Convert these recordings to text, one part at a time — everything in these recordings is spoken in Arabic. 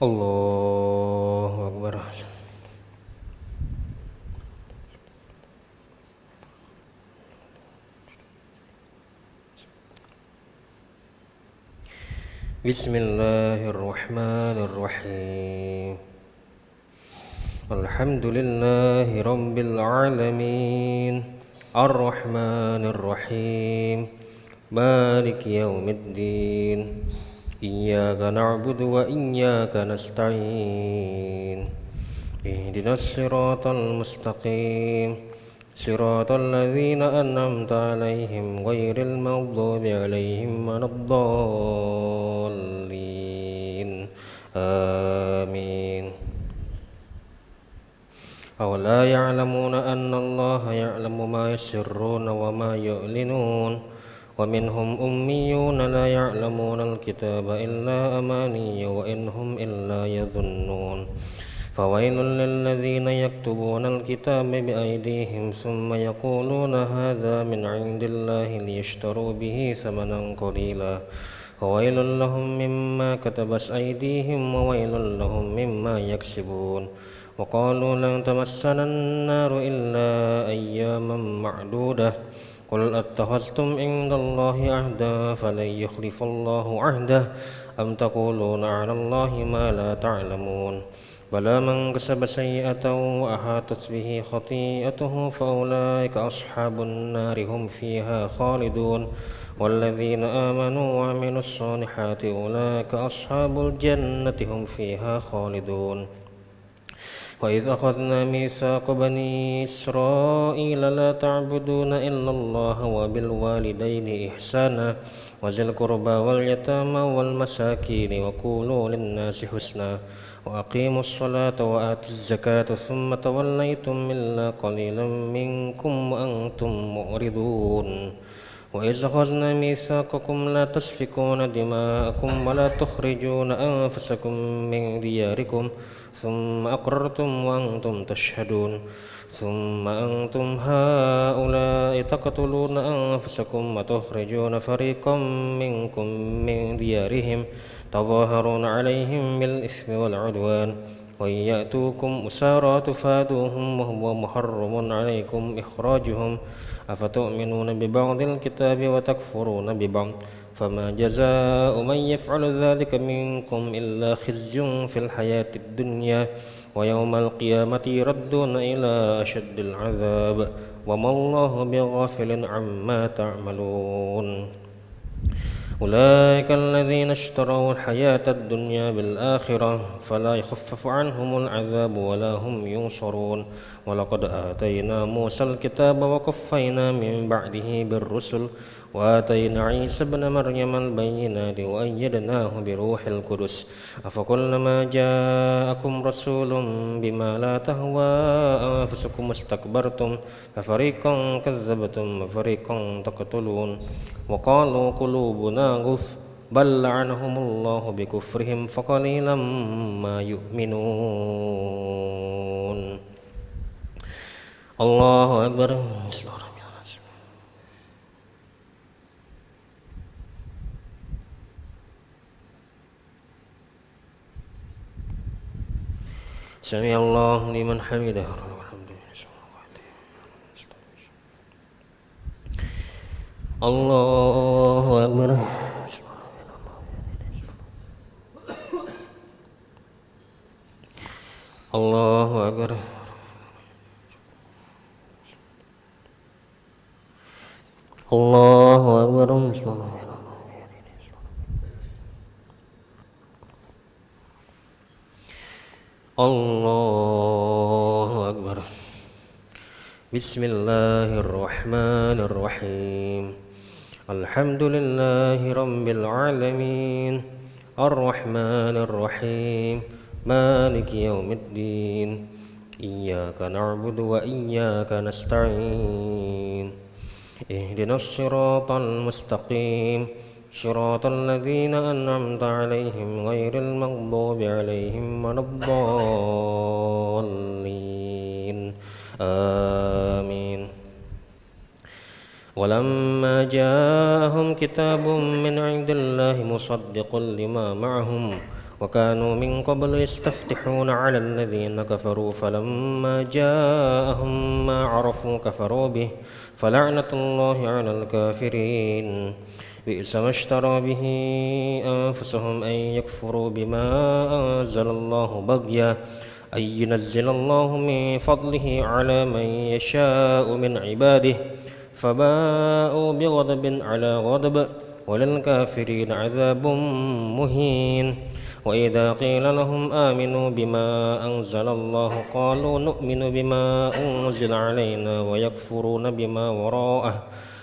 Allahu Akbar. Bismillahirrahmanirrahim. Alhamdulillahi rabbil alamin. Ar-Rahmanir-Rahim. Maliki yaumiddin. Iyyaka na'budu wa iyyaka nasta'in. Ihdinas siratal mustaqim. Siratal ladzina an'amta 'alaihim ghairil maghdubi 'alaihim waladdallin. Amin. أولا يعلمون أن الله يعلم ما يسرون وما يعلنون ومنهم أميون لا يعلمون الكتاب إلا أماني وإن هم إلا يظنون فويل للذين يكتبون الكتاب بأيديهم ثم يقولون هذا من عند الله ليشتروا به ثمنا قليلا وويل لهم مما كتبت أيديهم وويل لهم مما يكسبون وقالوا لن تمسنا النار إلا أياما معدودة قل أتخذتم عند الله عهدا فلن يخلف الله عهده أم تقولون على الله ما لا تعلمون بلى من كسب سيئة وأحاطت به خطيئته فأولئك أصحاب النار هم فيها خالدون والذين آمنوا وعملوا الصالحات أولئك أصحاب الجنة هم فيها خالدون وإذ أخذنا ميثاق بني إسرائيل لا تعبدون إلا الله وبالوالدين إحسانا وذي القربى واليتامى والمساكين وقولوا للناس حسنا وأقيموا الصلاة وآتوا الزكاة ثم توليتم إلا قليلا منكم وأنتم معرضون وإذ أخذنا ميثاقكم لا تسفكون دماءكم ولا تخرجون أنفسكم من دياركم ثم أقررتم وأنتم تشهدون ثم أنتم هؤلاء تقتلون أنفسكم وتخرجون فريقا منكم من ديارهم تظاهرون عليهم بالإثم والعدوان وإن يأتوكم أسارى تفادوهم وهو محرم عليكم إخراجهم أفتؤمنون ببعض الكتاب وتكفرون ببعض فما جزاء من يفعل ذلك منكم إلا خزي في الحياة الدنيا ويوم القيامة يردون إلى أشد العذاب وما الله بغافل عما تعملون أولئك الذين اشتروا الحياة الدنيا بالآخرة فلا يخفف عنهم العذاب ولا هم ينصرون ولقد آتينا موسى الكتاب وقفينا من بعده بالرسل وآتينا عيسى ابن مريم البينات وأيدناه بروح القدس أفكلما جاءكم رسول بما لا تهوى أنفسكم استكبرتم ففريقا كذبتم وفريقا تقتلون وقالوا قلوبنا غلف بل لعنهم الله بكفرهم فقليلا ما يؤمنون الله أكبر سمع الله لمن حمده الله أكبر الله أكبر الله أكبر الله أكبر بسم الله الرحمن الرحيم الحمد لله رب العالمين الرحمن الرحيم مالك يوم الدين إياك نعبد وإياك نستعين اهدنا الصراط المستقيم صراط الذين أنعمت عليهم غير المغضوب عليهم ولا الضالين آمين ولما جاءهم كتاب من عند الله مصدق لما معهم وكانوا من قبل يستفتحون على الذين كفروا فلما جاءهم ما عرفوا كفروا به فلعنة الله على الكافرين بئس ما اشترى به أنفسهم أن يكفروا بما أنزل الله بغيا أن ينزل الله من فضله على من يشاء من عباده فباءوا بغضب على غضب وللكافرين عذاب مهين وإذا قيل لهم آمنوا بما أنزل الله قالوا نؤمن بما أنزل علينا ويكفرون بما وراءه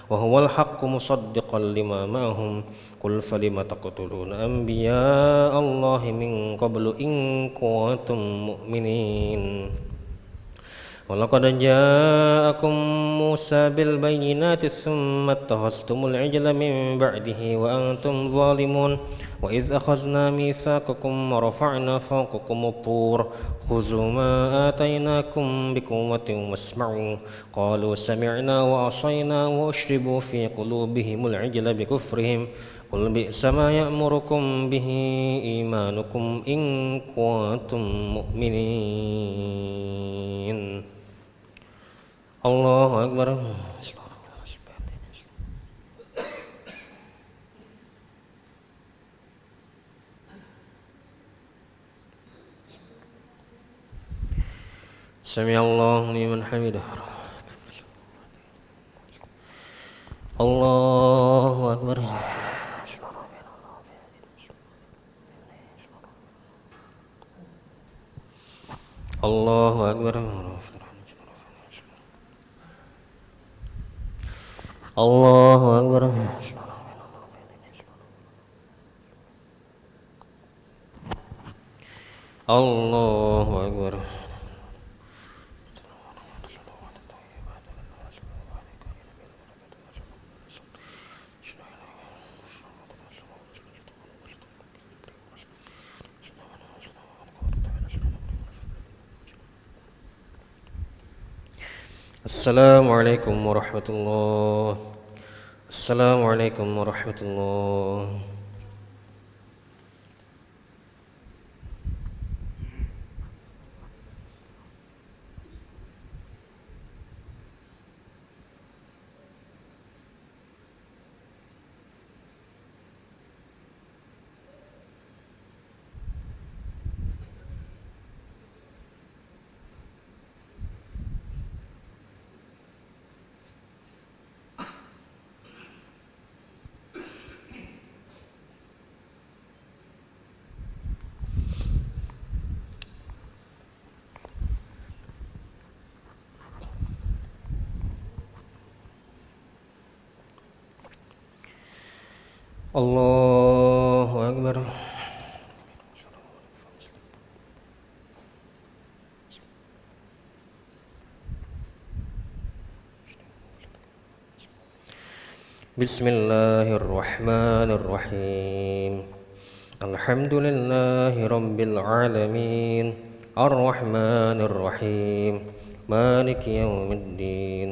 وهو الحق مصدقا لما معهم قل فلم تقتلون أنبياء الله من قبل إن كنتم مؤمنين ولقد جاءكم موسى بالبينات ثم اتخذتم العجل من بعده وأنتم ظالمون وإذ أخذنا ميثاقكم ورفعنا فوقكم الطور خذوا ما آتيناكم بقوة واسمعوا قالوا سمعنا وعصينا وأشربوا في قلوبهم العجل بكفرهم قل بئس ما يأمركم به إيمانكم إن كنتم مؤمنين الله أكبر سمع الله لمن حمده الله أكبر الله أكبر الله أكبر الله أكبر السلام عليكم ورحمة الله السلام عليكم ورحمة الله الله أكبر بسم الله الرحمن الرحيم الحمد لله رب العالمين الرحمن الرحيم مالك يوم الدين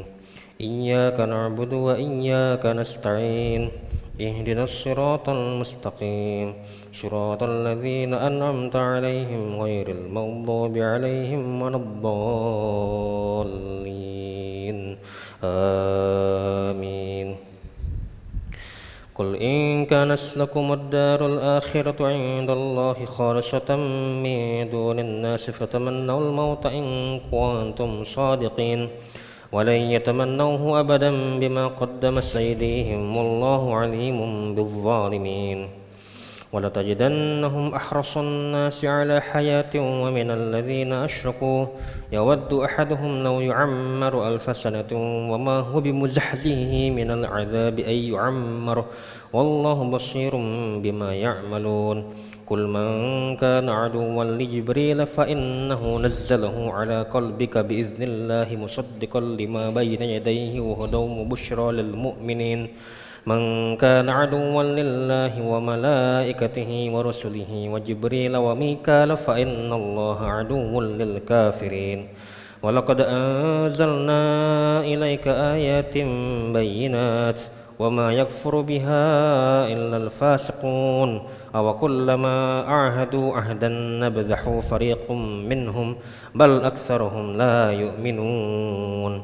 إياك نعبد وإياك نستعين اهدنا الصراط المستقيم صراط الذين أنعمت عليهم غير المغضوب عليهم ولا الضالين آمين قل إن كانت لكم الدار الآخرة عند الله خالصة من دون الناس فتمنوا الموت إن كنتم صادقين ولن يتمنوه أبدا بما قدمت أيديهم والله عليم بالظالمين ولتجدنهم أحرص الناس على حياة ومن الذين أشركوا يود أحدهم لو يعمر 1000 سنة وما هو بمزحزحه من العذاب أن يعمر والله بصير بما يعملون قل من كان عدوا لجبريل فإنه نزله على قلبك بإذن الله مصدقا لما بين يديه وهدى وبشرى للمؤمنين من كان عدوا لله وملائكته ورسله وجبريل وميكال فإن الله عدو للكافرين ولقد أنزلنا إليك آيات بينات وما يكفر بها إلا الفاسقون أو كلما عاهدوا عهدا نبذه فريق منهم بل أكثرهم لا يؤمنون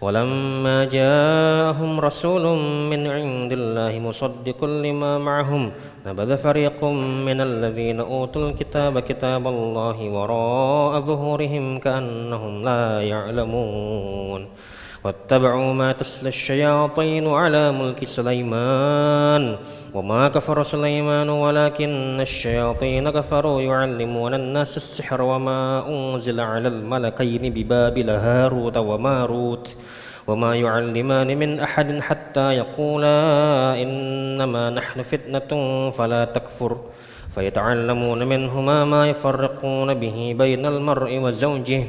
ولما جاءهم رسول من عند الله مصدق لما معهم نبذ فريق من الذين أوتوا الكتاب كتاب الله وراء ظهورهم كأنهم لا يعلمون واتبعوا ما تتلو الشياطين على ملك سليمان وما كفر سليمان ولكن الشياطين كفروا يعلمون الناس السحر وما أنزل على الملكين ببابل هاروت وماروت وما يعلمان من أحد حتى يقولا إنما نحن فتنة فلا تكفر فيتعلمون منهما ما يفرقون به بين المرء وزوجه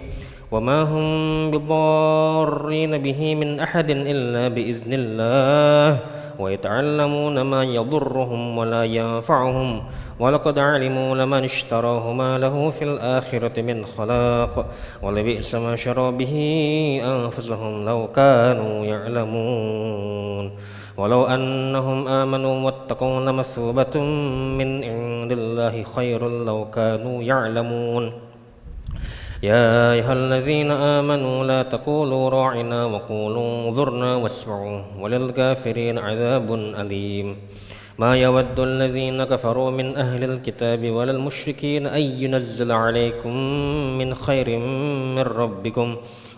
وما هم بضارين به من أحد إلا بإذن الله ويتعلمون ما يضرهم ولا ينفعهم ولقد علموا لمن اشتراه ما له في الآخرة من خلاق ولبئس ما شروا به أنفسهم لو كانوا يعلمون ولو أنهم آمنوا واتقوا لمثوبة من عند الله خير لو كانوا يعلمون يا أيها الذين آمنوا لا تقولوا راعنا وقولوا انظرنا واسمعوا وللكافرين عذاب أليم ما يود الذين كفروا من أهل الكتاب ولا المشركين أن ينزل عليكم من خير من ربكم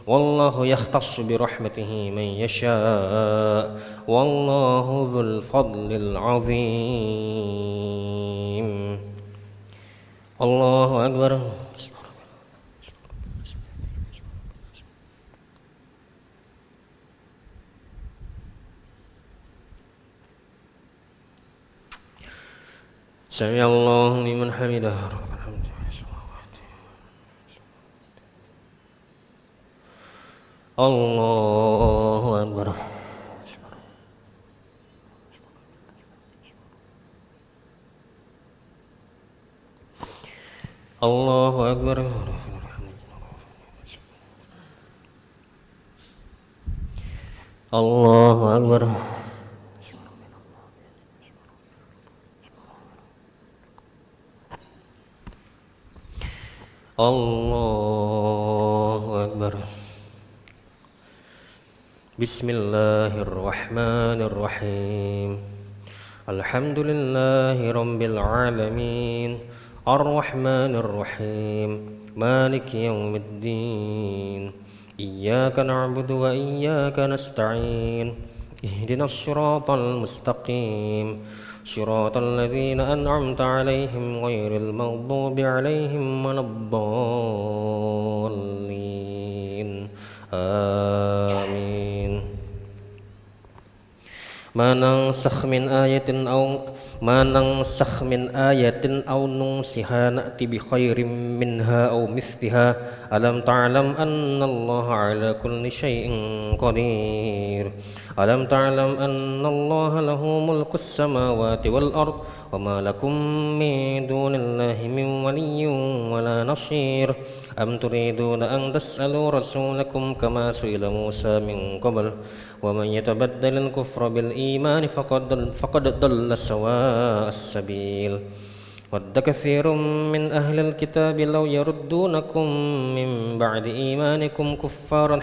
والله يختص برحمته من يشاء والله ذو الفضل العظيم الله أكبر سمع الله لمن حمده الله أكبر الله أكبر الله أكبر الله أكبر بسم الله الرحمن الرحيم الحمد لله رب العالمين الرحمن الرحيم مالك يوم الدين إياك نعبد وإياك نستعين اهدنا الصراط المستقيم صراط الذين أنعمت عليهم غير المغضوب عليهم ولا الضالين آمين ما ننسخ من آية أو ننسها نأتي بخير منها أو مثلها ألم تعلم أن الله على كل شيء قدير ألم تعلم أن الله له ملك السماوات والأرض وما لكم من دون الله من ولي ولا نصير أم تريدون أن تسألوا رسولكم كما سئل موسى من قبل ومن يتبدل الكفر بالإيمان فقد ضل سواء السبيل ود كثير من أهل الكتاب لو يردونكم من بعد إيمانكم كفارا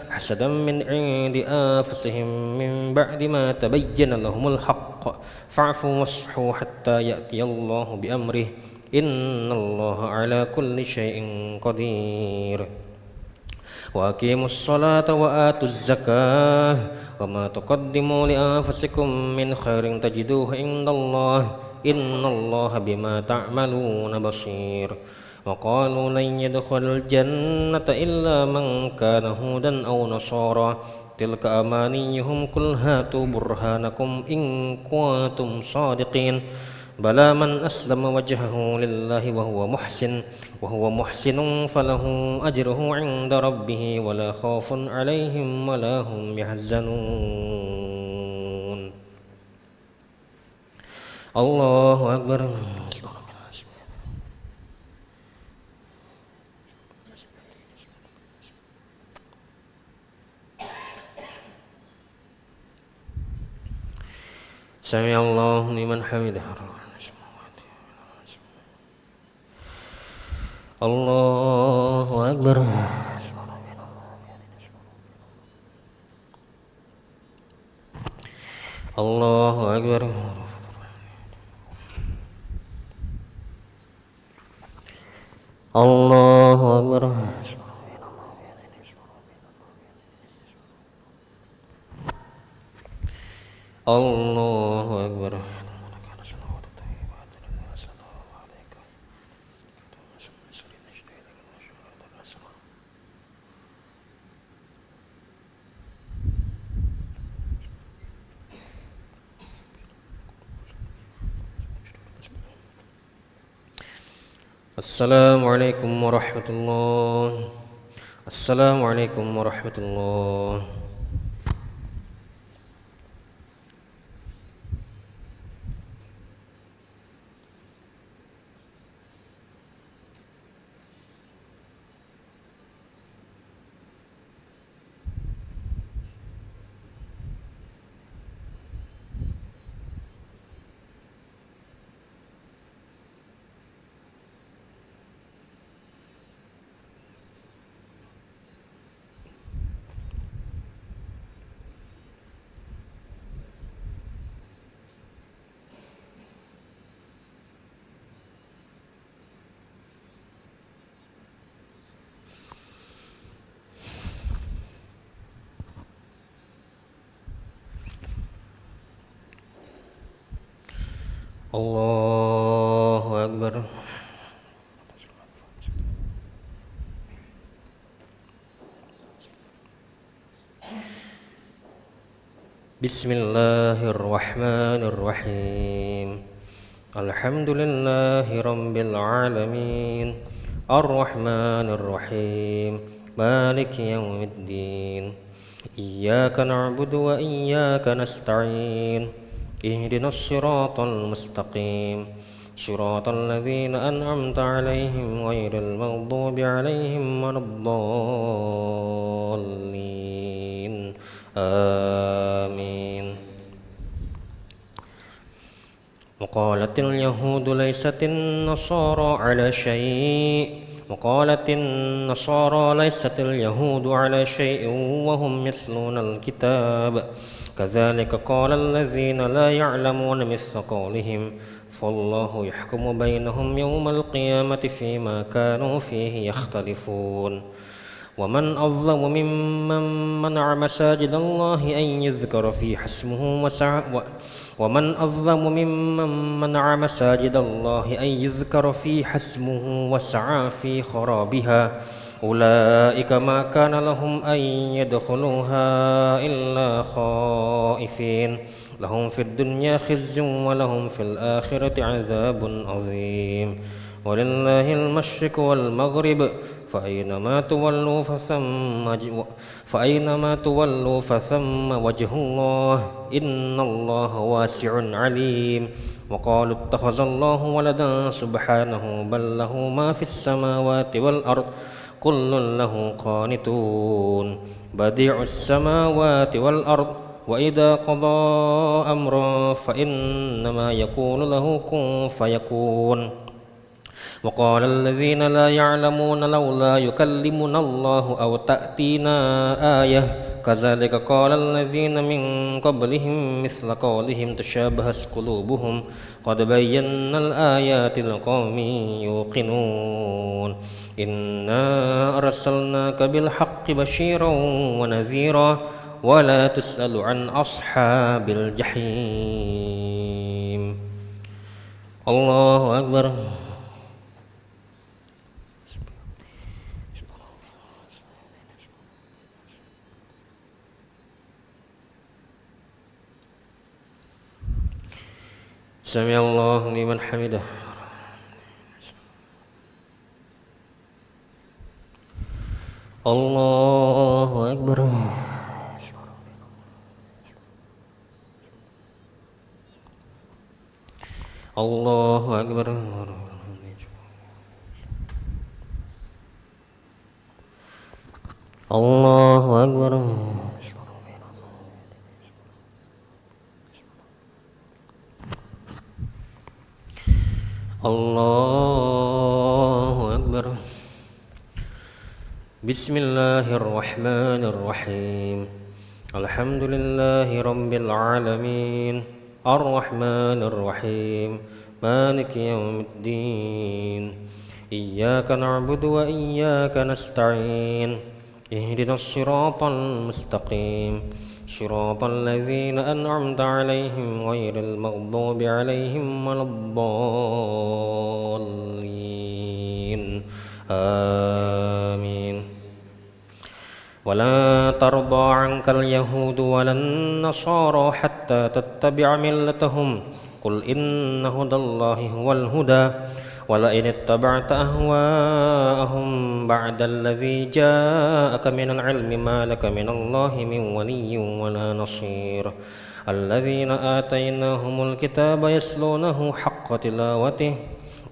حسدا من عند أنفسهم من بعد ما تبين لهم الحق فاعفوا واصفحوا حتى يأتي الله بأمره إن الله على كل شيء قدير وأقيموا الصلاة وآتوا الزكاة وما تقدموا لأنفسكم من خير تجدوه عند الله إن الله بما تعملون بصير وقالوا لن يدخل الجنة إلا من كان هودا أو نصارى تلك أمانيهم قل هاتوا برهانكم إن كنتم صادقين بلى من أسلم وجهه لله وهو محسن فله أجره عند ربه ولا خوف عليهم ولا هم يحزنون الله أكبر سمع الله لمن حمده الله أكبر الله أكبر الله أكبر الله أكبر السلام عليكم ورحمة الله السلام عليكم ورحمة الله الله أكبر بسم الله الرحمن الرحيم الحمد لله رب العالمين الرحمن الرحيم مالك يوم الدين إياك نعبد وإياك نستعين اهدنا الصراط المستقيم صراط الذين أنعمت عليهم غير المغضوب عليهم ولا الضالين آمين وقالت اليهود ليست النصارى على شيء وقالت النصارى ليست اليهود على شيء وهم يتلون الكتاب كذلك قال الذين لا يعلمون مثل قولهم فالله يحكم بينهم يوم القيامة فيما كانوا فيه يختلفون ومن أظلم ممن منع مساجد الله أن يذكر فيها اسمه ومن أظلم ممن منع مساجد الله أن يذكر فيها اسمه وسعى في خرابها أولئك ما كان لهم أن يدخلوها إلا خائفين لهم في الدنيا خزي ولهم في الآخرة عذاب عظيم ولله المشرق والمغرب فأينما تولوا فثم وجه الله إن الله واسع عليم وقالوا اتخذ الله ولدا سبحانه بل له ما في السماوات والأرض كل له قانتون بديع السماوات والأرض وإذا قضى أمرا فإنما يقول له كن فيكون وقال الذين لا يعلمون لولا يكلمنا الله أو تأتينا آية كذلك قال الذين من قبلهم مثل قولهم تشابهت قلوبهم قد بينا الآيات لقوم يوقنون إنا أرسلناك بالحق بشيرا ونذيرا ولا تسأل عن أصحاب الجحيم الله أكبر سمع الله لمن حمده الله أكبر الله أكبر الله أكبر Allahu Akbar. Bismillahirrahmanirrahim. Alhamdulillahi rabbil alamin. Ar-Rahmanir Rahim. Maliki yaumiddin. Iyyaka na'budu wa iyyaka nasta'in. Ihdinas siratal mustaqim. Siratal ladzina an'amta 'alaihim ghairil maghdubi 'alaihim waladdallin. Amin. ولا ترضى عنك اليهود ولا النصارى حتى تتبع ملتهم قل إن هدى الله هو الهدى ولئن اتبعت أهواءهم بعد الذي جاءك من العلم ما لك من الله من ولي ولا نصير الذين آتيناهم الكتاب يتلونه حق تلاوته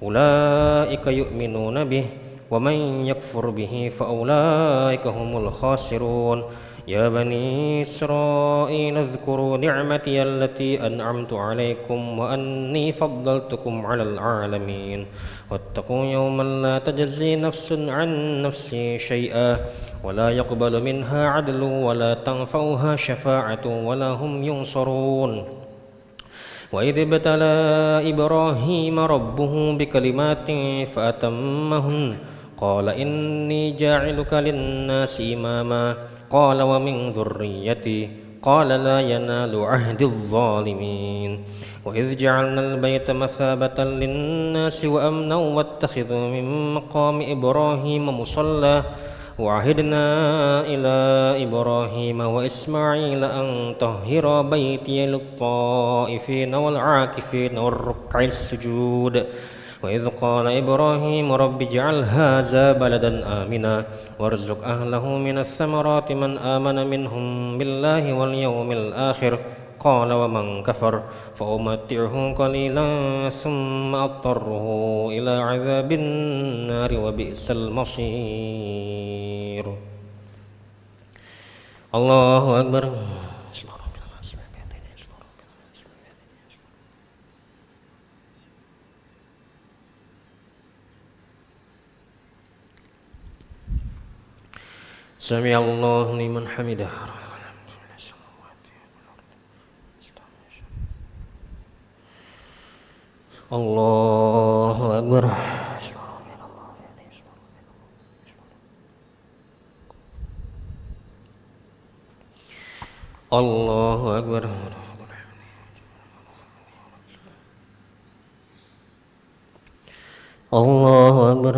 أولئك يؤمنون به ومن يكفر به فأولئك هم الخاسرون يا بني إسرائيل اذكروا نعمتي التي أنعمت عليكم وأني فضلتكم على العالمين واتقوا يوما لا تجزي نفس عن نفس شيئا ولا يقبل منها عدل ولا تنفعها شفاعة ولا هم ينصرون وإذ ابتلى إبراهيم ربه بكلمات فأتمهن قال إني جاعلك للناس إماما قال ومن ذريتي قال لا ينال عهد الظالمين وإذ جعلنا البيت مثابة للناس وأمنا واتخذوا من مقام إبراهيم مصلى وعهدنا إلى إبراهيم وإسماعيل أن طهر بيتي للطائفين والعاكفين والركع السجود وإذ قال إبراهيم رب اجعل هذا بلدا آمنا وارزق أهله من الثمرات من آمن منهم بالله واليوم الآخر قال ومن كفر فأمتعه قليلا ثم أضطره إلى عذاب النار وبئس المصير. الله أكبر. سمع الله لمن حمده. الله أكبر. الله أكبر. الله أكبر.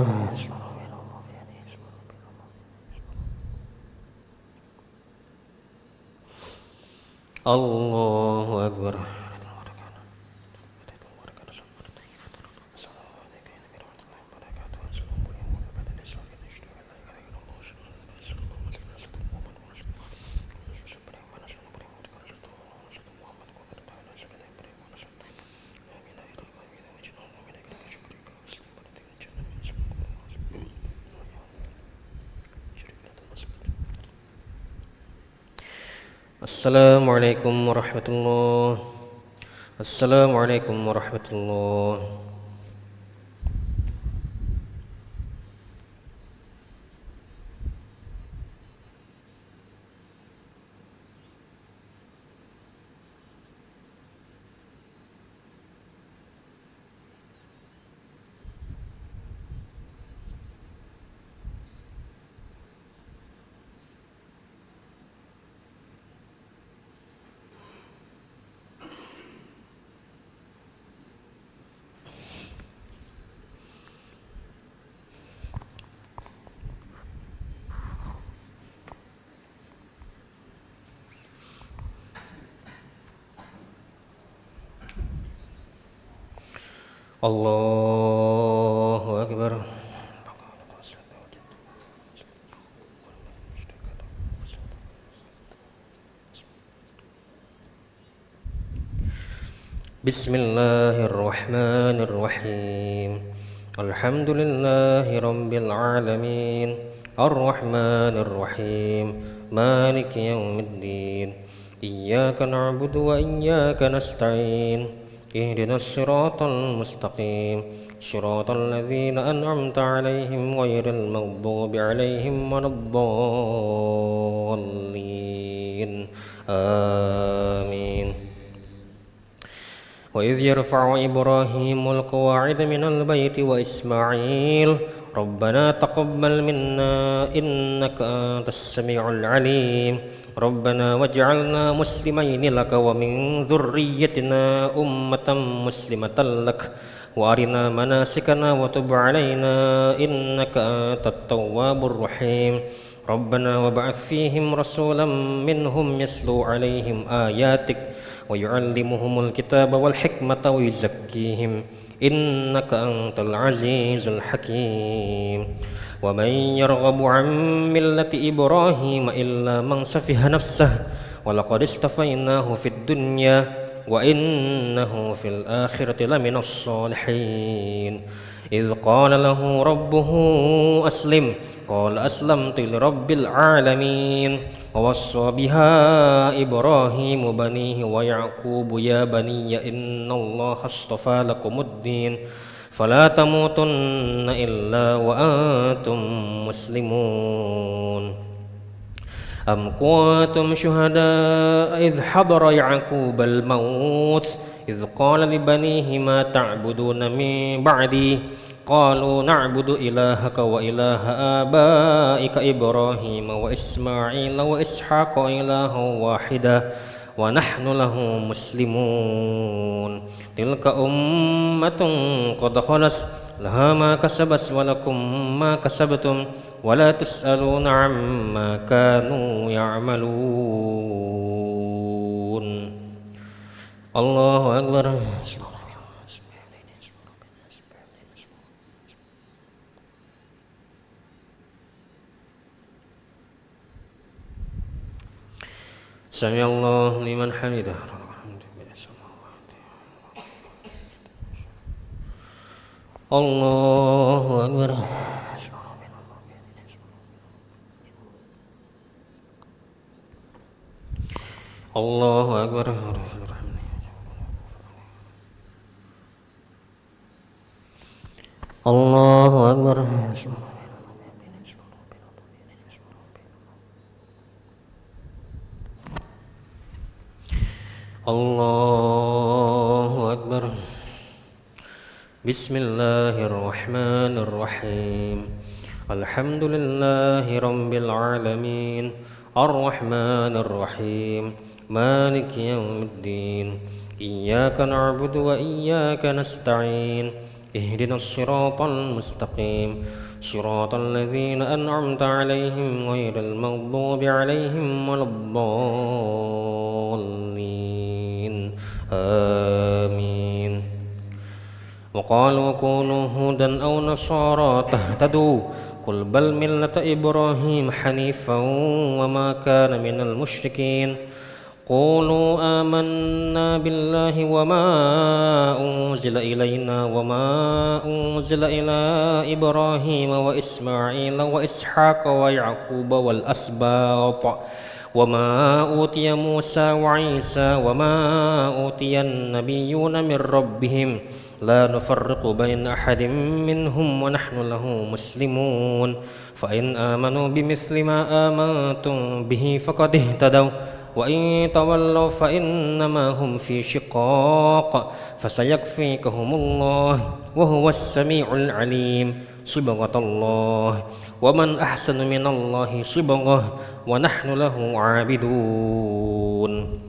الله أكبر. Assalamualaikum warahmatullahi. Assalamualaikum warahmatullahi. Allahu Akbar. Bismillahirrahmanirrahim. Alhamdulillahi rabbil alamin. Ar-Rahmanir Rahim. Maliki yaumiddin. Iyyaka na'budu wa iyyaka nasta'in. اهدنا الصراط المستقيم صراط الذين أنعمت عليهم غير المغضوب عليهم ولا الضالين آمين. وإذ يرفع إبراهيم القواعد من البيت وإسماعيل ربنا تقبل منا إنك أنت السميع العليم ربنا واجعلنا مسلمين لك ومن ذريتنا أمة مسلمة لك وأرنا مناسكنا وتب علينا إنك أنت التواب الرحيم ربنا وابعث فيهم رسولا منهم يتلو عليهم آياتك ويعلمهم الكتاب والحكمة ويزكيهم إنك أنت العزيز الحكيم ومن يرغب عن ملة إبراهيم إلا من سفه نفسه ولقد اصطفيناه في الدنيا وإنه في الآخرة لمن الصالحين إذ قال له ربه أسلم قال أسلمت لرب العالمين ووصى بها إبراهيم بنيه ويعقوب يا بني إن الله اصطفى لكم الدين فلا تموتن إلا وأنتم مسلمون أم كنتم شهداء إذ حضر يعقوب الموت إذ قال لبنيه ما تعبدون من بعدي قالوا نعبد إلهك وإله آبائك إبراهيم وإسماعيل وإسحاق إلها واحدا ونحن له مسلمون تلك أمة قد خلت لها ما كسبت ولكم ما كسبتم ولا تسألون عما كانوا يعملون الله أكبر سمع الله لمن حمده الله أكبر الله أكبر الله أكبر الله أكبر بسم الله الرحمن الرحيم الحمد لله رب العالمين الرحمن الرحيم مالك يوم الدين إياك نعبد وإياك نستعين اهدنا الصراط المستقيم صراط الذين أنعمت عليهم غير المغضوب عليهم ولا الضالين آمين وقالوا كونوا هودا أو نصارى تهتدوا قل بل ملة إبراهيم حنيفا وما كان من المشركين قولوا آمنا بالله وما أنزل إلينا وما أنزل إلى إبراهيم وإسماعيل وإسحاق ويعقوب والأسباط وما أوتي موسى وعيسى وما أوتي النبيون من ربهم لا نفرق بين أحد منهم ونحن له مسلمون فإن آمنوا بمثل ما آمنتم به فقد اهتدوا وإن تولوا فإنما هم في شقاق فسيكفيكهم الله وهو السميع العليم صبغة الله ومن أحسن من الله صبغة ونحن له عابدون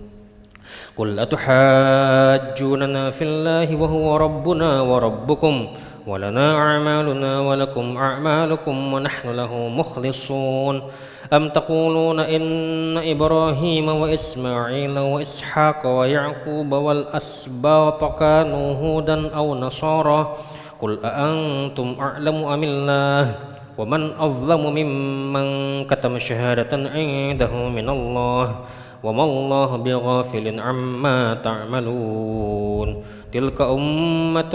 قل أتحاجوننا في الله وهو ربنا وربكم ولنا أعمالنا ولكم أعمالكم ونحن له مخلصون أم تقولون إن إبراهيم وإسماعيل وإسحاق ويعقوب والأسباط كانوا هودا أو نصارى قل أأنتم أعلم أم الله ومن أظلم ممن كتم شهادة عنده من الله وما الله بغافل عما تعملون تلك أمة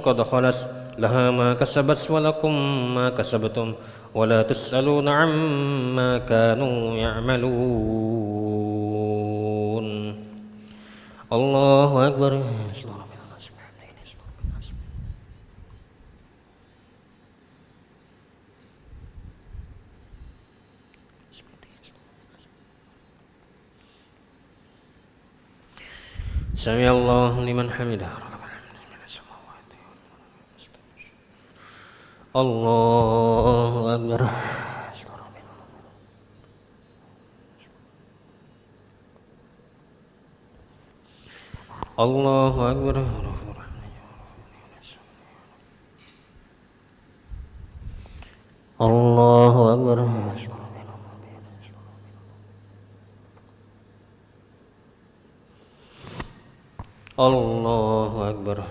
قد خلت لها ما كسبت ولكم ما كسبتم ولا تسألون عما كانوا يعملون الله أكبر سمع الله لمن حمده الله أكبر الله أكبر الله أكبر الله أكبر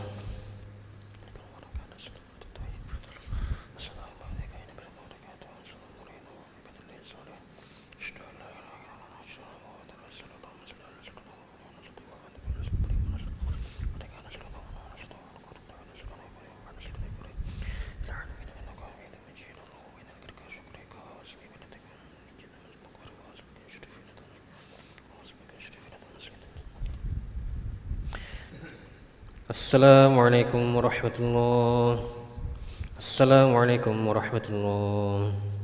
Assalamualaikum warahmatullahi wabarakatuh. Assalamualaikum warahmatullahi wabarakatuh.